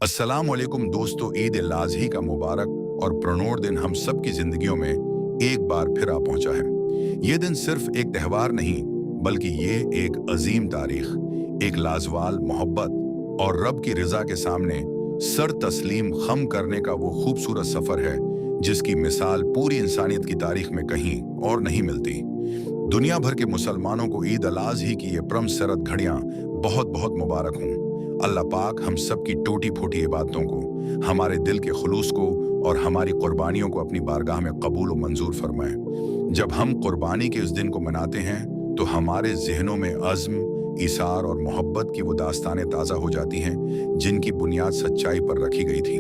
अस्सलाम वालेकुम दोस्तों, ईद उल अज़ही का मुबारक और प्रणोर दिन हम सब की जिंदगियों में एक बार फिर आ पहुंचा है। ये दिन सिर्फ एक त्यौहार नहीं, बल्कि ये एक अजीम तारीख, एक लाजवाल मोहब्बत और रब की रजा के सामने सर तस्लीम खम करने का वो खूबसूरत सफर है जिसकी मिसाल पूरी इंसानियत की तारीख में कहीं और नहीं मिलती। दुनिया भर के मुसलमानों को ईद उल अज़ही की ये परम सरद घड़ियां बहुत बहुत मुबारक हों। अल्लाह पाक हम सब की टूटी फूटी इबादतों को, हमारे दिल के खुलूस को और हमारी कुर्बानियों को अपनी बारगाह में कबूल और मंजूर फरमाए। जब हम कुर्बानी के इस दिन को मनाते हैं तो हमारे जहनों में अज़्म, इसार और मोहब्बत की वो दास्तानें ताज़ा हो जाती हैं जिनकी बुनियाद सच्चाई पर रखी गई थी।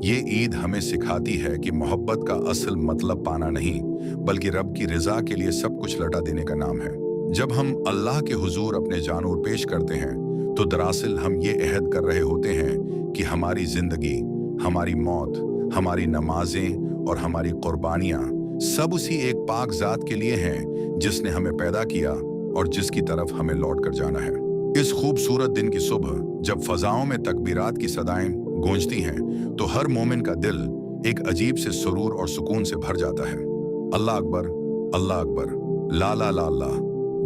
ये ईद हमें सिखाती है कि मोहब्बत का असल मतलब पाना नहीं, बल्कि रब की रजा के लिए सब कुछ लटा देने का नाम है। जब हम अल्लाह के हुजूर अपने जानूर पेश करते हैं तो दरअसल हम ये अहद कर रहे होते हैं कि हमारी जिंदगी, हमारी मौत, हमारी नमाजें और हमारी कुर्बानियां सब उसी एक पाक जात के लिए हैं जिसने हमें पैदा किया और जिसकी तरफ हमें लौट कर जाना है। इस खूबसूरत दिन की सुबह जब फजाओं में तकबीरात की सदाएं गूंजती हैं तो हर मोमिन का दिल एक अजीब से सुरूर और सुकून से भर जाता है। अल्लाह अकबर, अल्लाह अकबर, ला ला ला ला,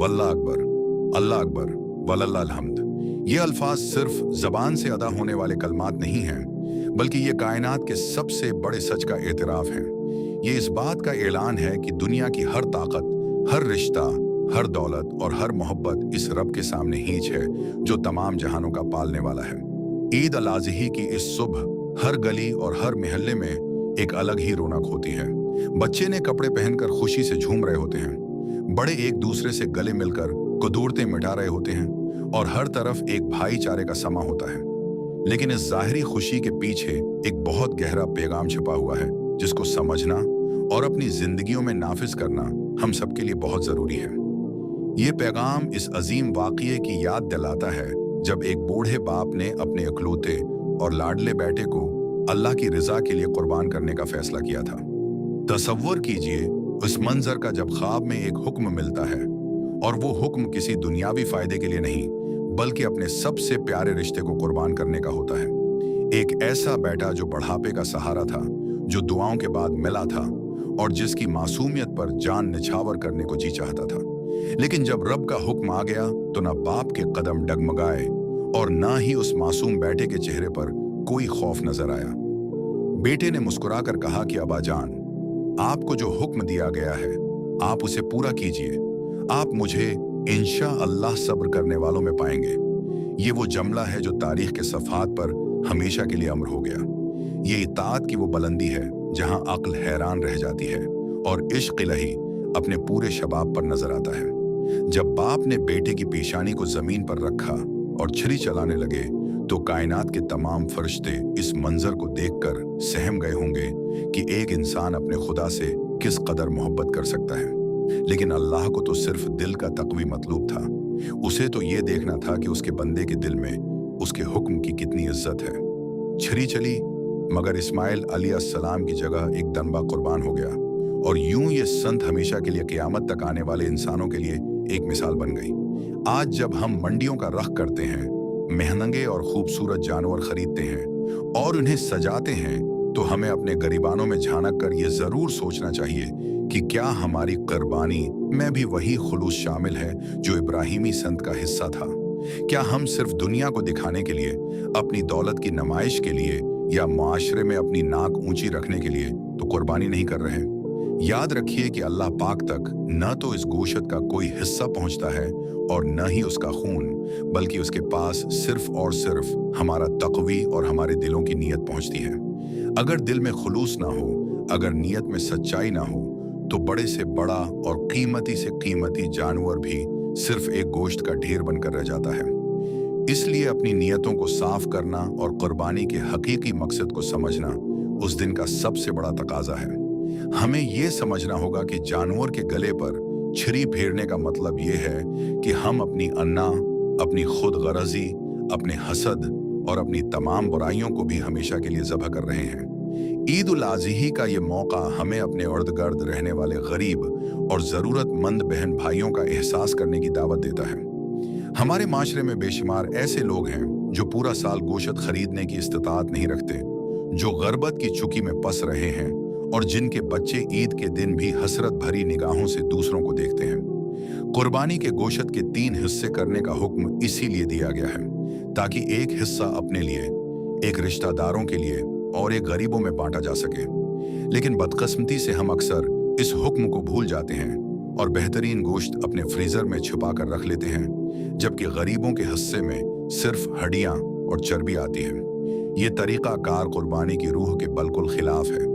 वल्लाह अकबर, अल्लाह अकबर, वल्लाह हम्द। ये अल्फाज सिर्फ जबान से अदा होने वाले कलमात नहीं हैं, बल्कि ये कायनात के सबसे बड़े सच का एतराफ़ है। ये इस बात का ऐलान है कि दुनिया की हर ताकत, हर रिश्ता, हर दौलत और हर मोहब्बत इस रब के सामने हींच है जो तमाम जहानों का पालने वाला है। ईद उल अज़ही की इस सुबह हर गली और हर मोहल्ले में एक अलग ही रौनक होती है। बच्चे ने कपड़े पहनकर खुशी से झूम रहे होते हैं, बड़े एक दूसरे से गले मिलकर कुदूरतें मिटा रहे होते हैं और हर तरफ एक भाईचारे का समा होता है। लेकिन इस जाहिरी खुशी के पीछे एक बहुत गहरा पैगाम छिपा हुआ है जिसको समझना और अपनी जिंदगियों में नाफिज करना हम सबके लिए बहुत जरूरी है। ये पैगाम इस अजीम वाक़ये की याद दिलाता है जब एक बूढ़े बाप ने अपने इकलौते और लाडले बेटे को अल्लाह की रजा के लिए कुर्बान करने का फैसला किया था। तसव्वुर कीजिए उस मंजर का जब ख्वाब में एक हुक्म मिलता है और वो हुक्म किसी दुनियावी फायदे के लिए नहीं, बल्कि अपने सबसे प्यारे रिश्ते को कुर्बान करने का होता है। एक ऐसा बेटा जो बुढ़ापे का सहारा था, जो दुआओं के बाद मिला था और जिसकी मासूमियत पर जान निछावर करने को जी चाहता था। लेकिन जब रब का हुक्म आ गया तो ना बाप के कदम डगमगाए और ना ही उस मासूम बेटे के चेहरे पर कोई खौफ नजर आया। बेटे ने मुस्कुराकर कहा कि अब्बा जान, आपको जो हुक्म दिया गया है आप उसे पूरा कीजिए। आप मुझे इंशा अल्लाह सब्र करने वालों में पाएंगे। ये वो जमला है जो तारीख के सफ़हात पर हमेशा के लिए अमर हो गया। ये इताअत की वो बुलंदी है जहां अक्ल हैरान रह जाती है और इश्क इलाही अपने पूरे शबाब पर नजर आता है। जब बाप ने बेटे की पेशानी को जमीन पर रखा और छुरी चलाने लगे तो कायनात के तमाम फरिश्ते इस मंजर को देखकर सहम गए होंगे कि एक इंसान अपने खुदा से किस कदर मोहब्बत कर सकता है। लेकिन अल्लाह को तो सिर्फ दिल का तक़वी मतलूब था। उसे तो ये देखना था कि उसके बंदे के दिल में उसके हुक्म की कितनी इज्जत है। छुरी चली, मगर इस्माइल अलैहिस्सलाम की जगह एक दनबा कुर्बान हो गया और यूं ये संत हमेशा के लिए क़यामत तक आने वाले इंसानों के लिए एक मिसाल बन गई। आज जब हम मंडियों का रख करते हैं, महंगे और खूबसूरत जानवर खरीदते हैं और उन्हें सजाते हैं, तो हमें अपने गरीबानों में झांक कर ये जरूर सोचना चाहिए कि क्या हमारी कुर्बानी में भी वही खुलूस शामिल है जो इब्राहिमी संत का हिस्सा था। क्या हम सिर्फ दुनिया को दिखाने के लिए, अपनी दौलत की नुमाइश के लिए या माशरे में अपनी नाक ऊंची रखने के लिए तो कुर्बानी नहीं कर रहे? याद रखिए कि अल्लाह पाक तक न तो इस गोशत का कोई हिस्सा पहुंचता है और न ही उसका खून, बल्कि उसके पास सिर्फ और सिर्फ हमारा तक़वी और हमारे दिलों की नीयत पहुंचती है। अगर दिल में खुलूस ना हो, अगर नीयत में सच्चाई ना हो, तो बड़े से बड़ा और कीमती से कीमती जानवर भी सिर्फ एक गोश्त का ढेर बनकर रह जाता है। इसलिए अपनी नीयतों को साफ करना और कुर्बानी के हकीकी मकसद को समझना उस दिन का सबसे बड़ा तकाजा है। हमें यह समझना होगा कि जानवर के गले पर छुरी फेरने का मतलब यह है कि हम अपनी अन्ना, अपनी खुद गरजी, अपने हसद और अपनी तमाम बुराइयों को भी हमेशा के लिए ज़बह कर रहे हैं। ईद उल अज़ही का ये मौका हमें अपने इर्द गिर्द रहने वाले गरीब और ज़रूरतमंद बहन भाइयों का एहसास करने की दावत देता है। हमारे माशरे में बेशुमार ऐसे लोग हैं जो पूरा साल गोश्त खरीदने की इस्तिताअत नहीं रखते, जो गर्बत की चुकी में पस रहे हैं और जिनके बच्चे ईद के दिन भी हसरत भरी निगाहों से दूसरों को देखते हैं। कुर्बानी के गोश्त के 3 हिस्से करने का हुक्म इसीलिए दिया गया है ताकि एक हिस्सा अपने लिए, एक रिश्तेदारों के लिए और एक गरीबों में बांटा जा सके। लेकिन बदकिस्मती से हम अक्सर इस हुक्म को भूल जाते हैं और बेहतरीन गोश्त अपने फ्रीजर में छुपा कर रख लेते हैं, जबकि गरीबों के हिस्से में सिर्फ हड्डियां और चर्बी आती है। ये तरीका कार कुर्बानी की रूह के बिल्कुल खिलाफ है।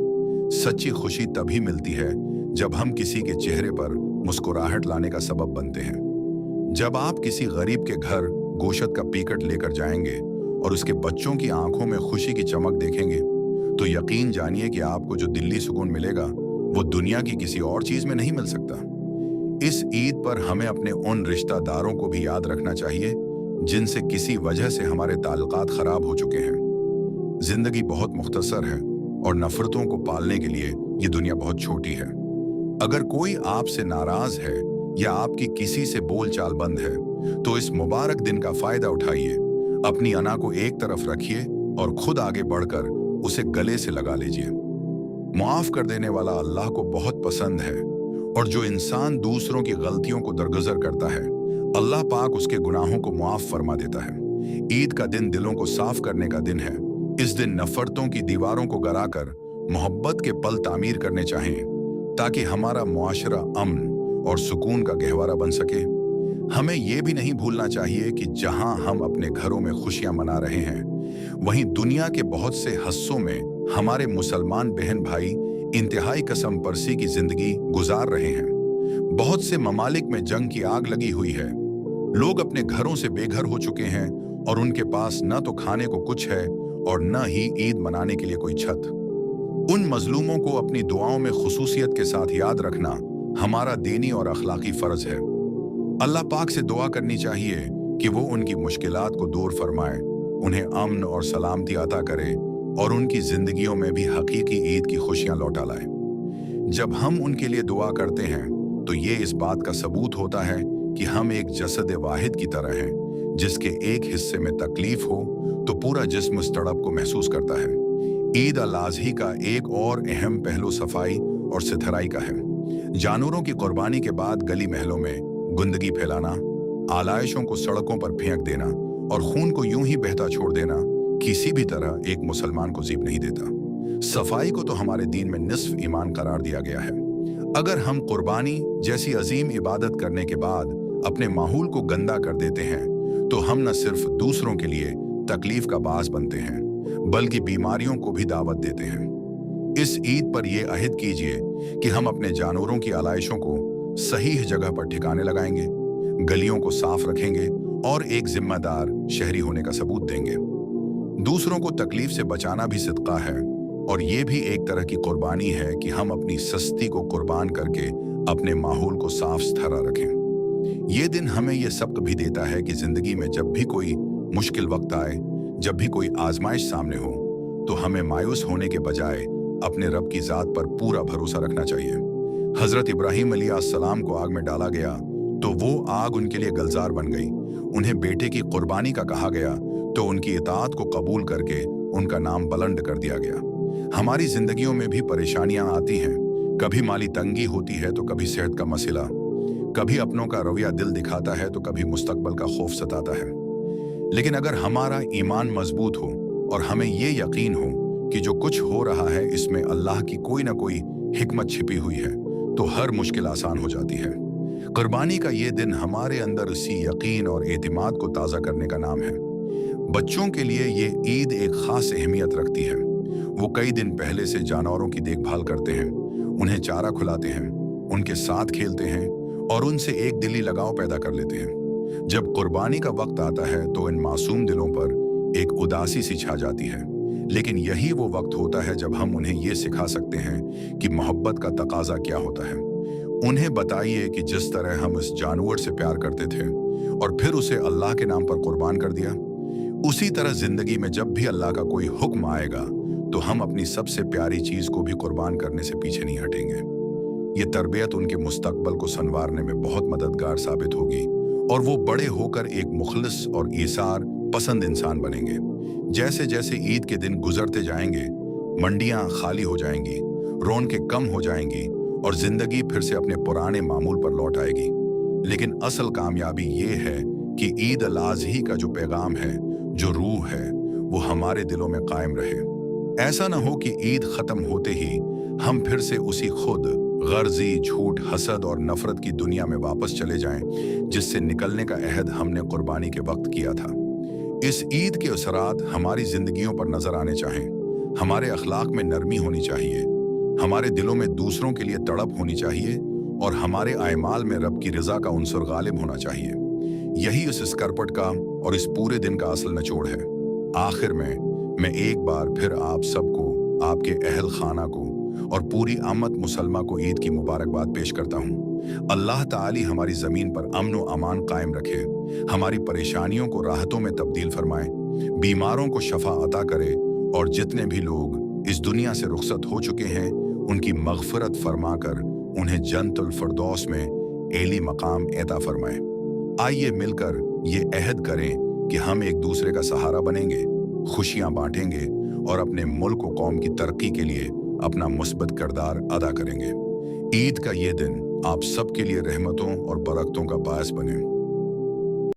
सच्ची खुशी तभी मिलती है जब हम किसी के चेहरे पर मुस्कुराहट लाने का सबब बनते हैं। जब आप किसी गरीब के घर गोश्त का पैकेट लेकर जाएंगे और उसके बच्चों की आंखों में खुशी की चमक देखेंगे, तो यकीन जानिए कि आपको जो दिल्ली सुकून मिलेगा वो दुनिया की किसी और चीज में नहीं मिल सकता। इस ईद पर हमें अपने उन रिश्तेदारों को भी याद रखना चाहिए जिनसे किसी वजह से हमारे ताल्लुकात खराब हो चुके हैं। जिंदगी बहुत मुख्तसर है और नफरतों को पालने के लिए ये दुनिया बहुत छोटी है। अगर कोई आपसे नाराज है या आपकी किसी से बोलचाल बंद है, तो इस मुबारक दिन का फायदा उठाइए, अपनी अना को एक तरफ रखिए और खुद आगे बढ़कर उसे गले से लगा लीजिए। माफ कर देने वाला अल्लाह को बहुत पसंद है और जो इंसान दूसरों की गलतियों को दरगुजर करता है, अल्लाह पाक उसके गुनाहों को माफ फरमा देता है। ईद का दिन दिलों को साफ करने का दिन है। इस दिन नफरतों की दीवारों को गिराकर मोहब्बत के पल तामीर करने चाहिए ताकि हमारा मुआशरा अमन और सुकून का गहवारा बन सके। हमें यह भी नहीं भूलना चाहिए कि जहां हम अपने घरों में खुशियां मना रहे हैं, वहीं दुनिया के बहुत से हिस्सों में हमारे मुसलमान बहन भाई इंतहाई कसम परसी की जिंदगी गुजार रहे हैं। बहुत से ममालिक में जंग की आग लगी हुई है। लोग अपने घरों से बेघर हो चुके हैं और उनके पास न तो खाने को कुछ है और न ही ईद मनाने के लिए कोई छत। उन मजलूमों को अपनी दुआओं में खुसूसियत के साथ याद रखना हमारा दीनी और अखलाकी फर्ज है। अल्लाह पाक से दुआ करनी चाहिए कि वो उनकी मुश्किलात को दूर फरमाए, उन्हें अमन और सलामती अता करे और उनकी जिंदगियों में भी हकीकी ईद की खुशियां लौटा लाए। जब हम उनके लिए दुआ करते हैं तो ये इस बात का सबूत होता है कि हम एक जसद वाहिद की तरह हैं, जिसके एक हिस्से में तकलीफ हो तो पूरा जिस्म उस तड़प को महसूस करता है। ईद अल अज़ही का एक और अहम पहलू सफाई और सिथराई का है। जानवरों की कुर्बानी के बाद गली महलों में गंदगी फैलाना, आलाइशों को सड़कों पर फेंक देना और खून को यूं ही बहता छोड़ देना किसी भी तरह एक मुसलमान को जीब नहीं देता। सफाई को तो हमारे दीन में निस्फ ईमान करार दिया गया है। अगर हम कुर्बानी जैसी अजीम इबादत करने के बाद अपने माहौल को गंदा कर देते हैं, तो हम न सिर्फ दूसरों के लिए तकलीफ का बास बनते हैं, बल्कि बीमारियों को भी दावत देते हैं। इस ईद पर यह अहद कीजिए कि हम अपने जानवरों की आलाइशों को सही जगह पर ठिकाने लगाएंगे, गलियों को साफ रखेंगे और एक जिम्मेदार शहरी होने का सबूत देंगे। दूसरों को तकलीफ से बचाना भी सदका है और ये भी एक तरह की कुर्बानी है कि हम अपनी सस्ती को कुर्बान करके अपने माहौल को साफ सुथरा रखें। ये दिन हमें यह सबक भी देता है कि जिंदगी में जब भी कोई मुश्किल वक्त आए, जब भी कोई आजमाइश सामने हो, तो हमें मायूस होने के बजाय अपने रब की जात पर पूरा भरोसा रखना चाहिए। हजरत इब्राहिम अलैहिस्सलाम को आग में डाला गया तो वो आग उनके लिए गलजार बन गई। उन्हें बेटे की कुर्बानी का कहा गया तो उनकी इताअत को कबूल करके उनका नाम बुलंद कर दिया गया। हमारी जिंदगियों में भी परेशानियां आती हैं, कभी माली तंगी होती है तो कभी सेहत का मसला, कभी अपनों का रवैया दिल दिखाता है तो कभी मुस्तकबल का खौफ सताता है। लेकिन अगर हमारा ईमान मजबूत हो और हमें ये यकीन हो कि जो कुछ हो रहा है इसमें अल्लाह की कोई ना कोई हिकमत छिपी हुई है, तो हर मुश्किल आसान हो जाती है। कुर्बानी का ये दिन हमारे अंदर उसी यकीन और एतिमाद को ताज़ा करने का नाम है। बच्चों के लिए ये ईद एक खास अहमियत रखती है। वो कई दिन पहले से जानवरों की देखभाल करते हैं, उन्हें चारा खिलाते हैं, उनके साथ खेलते हैं और उनसे एक दिली लगाव पैदा कर लेते हैं। जब कुर्बानी का वक्त आता है तो इन मासूम दिलों पर एक उदासी सी छा जाती है, लेकिन यही वो वक्त होता है जब हम उन्हें ये सिखा सकते हैं कि मोहब्बत का तकाजा क्या होता है। उन्हें बताइए कि जिस तरह हम इस जानवर से प्यार करते थे और फिर उसे अल्लाह के नाम पर कुर्बान कर दिया, उसी तरह जिंदगी में जब भी अल्लाह का कोई हुक्म आएगा तो हम अपनी सबसे प्यारी चीज को भी कुर्बान करने से पीछे नहीं हटेंगे। ये तरबियत उनके मुस्तकबल को संवारने में बहुत मददगार साबित होगी और वो बड़े होकर एक मुखलिस और ईसार पसंद इंसान बनेंगे। जैसे जैसे ईद के दिन गुजरते जाएंगे, मंडियां खाली हो जाएंगी, रौनकें कम हो जाएंगी और जिंदगी फिर से अपने पुराने मामूल पर लौट आएगी। लेकिन असल कामयाबी ये है कि ईद अल अज़ही का जो पैगाम है, जो रूह है, वो हमारे दिलों में कायम रहे। ऐसा ना हो कि ईद खत्म होते ही हम फिर से उसी खुद गर्जी, झूठ, हसद और नफरत की दुनिया में वापस चले जाएं, जिससे निकलने का अहद हमने कुर्बानी के वक्त किया था। इस ईद के असरात हमारी जिंदगियों पर नजर आने चाहिए। हमारे अखलाक में नरमी होनी चाहिए, हमारे दिलों में दूसरों के लिए तड़प होनी चाहिए और हमारे आयमाल में रब की रजा का उन्सर गालिब होना चाहिए। यही इस स्करपट का और इस पूरे दिन का असल निचोड़ है। आखिर में मैं एक बार फिर आप सबको, आपके अहल खाना को और पूरी आमद मुसलमा को ईद की मुबारकबाद पेश करता हूँ। अल्लाह ताली हमारी ज़मीन पर अमन व अमान कायम रखे, हमारी परेशानियों को राहतों में तब्दील फरमाए, बीमारों को शफा अता करे और जितने भी लोग इस दुनिया से रुखसत हो चुके हैं उनकी मगफरत फरमाकर उन्हें जन्नतुल फिरदौस में एली मकाम अता फरमाए। आइए मिलकर ये अहद करें कि हम एक दूसरे का सहारा बनेंगे, खुशियां बांटेंगे और अपने मुल्क व कौम की तरक्की के लिए अपना मुस्बत किरदार अदा करेंगे। ईद का ये दिन आप सबके लिए रहमतों और बरकतों का बायस बने।